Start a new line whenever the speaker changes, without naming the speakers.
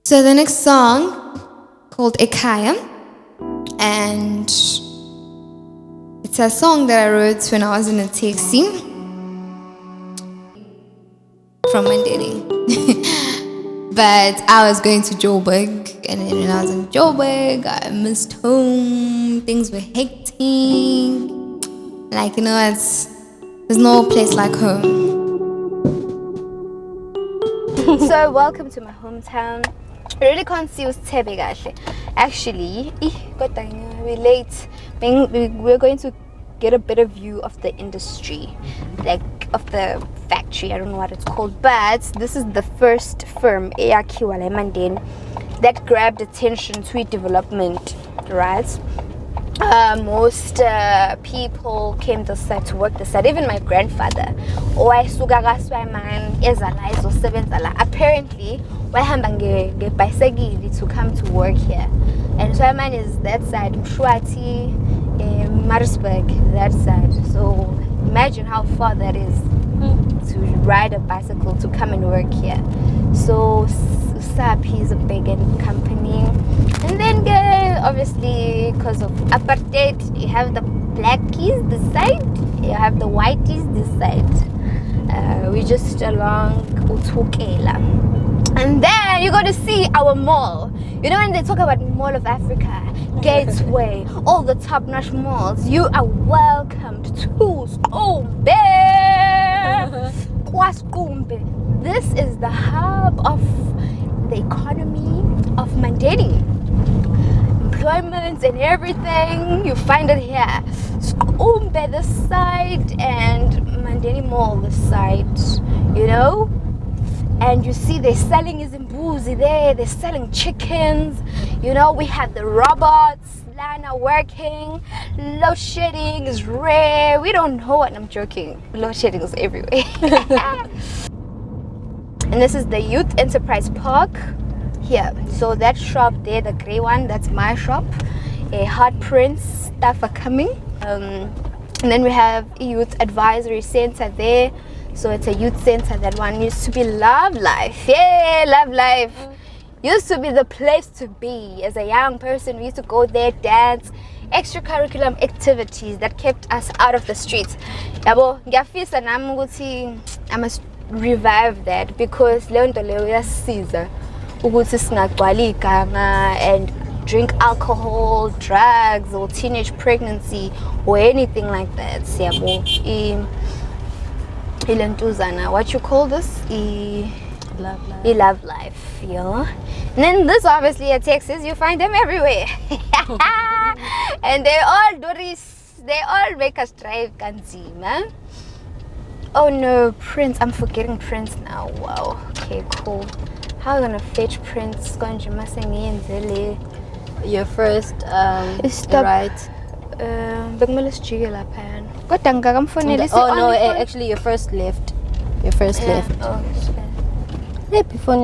So the next song called khaya, and it's a song that I wrote when I was in a taxi from Mandeni. But I was going to Joburg, and then when I was in Joburg, I missed home. Things were hectic. Like, there's no place like home.
So welcome to my hometown. I really can't see Tebe actually. We're late. We're going to get a better view of the industry, like of the factory. I don't know what it's called, but this is the first firm, Zinhle Madela, that grabbed attention to development, right? Most people came to site to work the site. Even my grandfather, apparently bicycle to come to work here. And Swayman is that side, Mshwati, Maritzburg, that side. So imagine how far that is to ride a bicycle to come and work here. So SAP is a big company. And then obviously because of apartheid, you have the blackies this side, you have the whiteys this side. We just along Utukela. And then you got to see our mall. You know when they talk about Mall of Africa, Gateway, all the top-notch malls, you are welcomed to Skumbe. Kwaskumbe. This is the hub of the economy of Mandeni. Employment and everything, you find it here. Skumbe this side and Mandeni Mall this side, And you see they're selling izimbuzi there, they're selling chickens. We have the robots, Lana working. Load shedding is rare. We don't know what, I'm joking. Load shedding is everywhere. And this is the Youth Enterprise Park here. So that shop there, the gray one, that's my shop. A Heart Prince stuff are coming. And then we have a Youth Advisory Center there. So it's a youth center. That one used to be Love Life. Yeah, Love Life. Used to be the place to be. As a young person, we used to go there, dance, extracurricular activities that kept us out of the streets. Yabo, ngiyafisa nami ukuthi I must revive that, because leyo nto leyo iyasiza ukuthi singagcwali igama and drink alcohol, drugs, or teenage pregnancy, or anything like that. Yabo, what you call this?
Love life.
Love life, And then this obviously at Texas, you find them everywhere. And they all do this, they all make us drive kanzima. Oh no, Prince, I'm forgetting Prince now. Wow, okay, cool. How am I gonna fetch Prince?
Your first right.
Oh
no, actually your first left.
Oh, shit.
Hey, before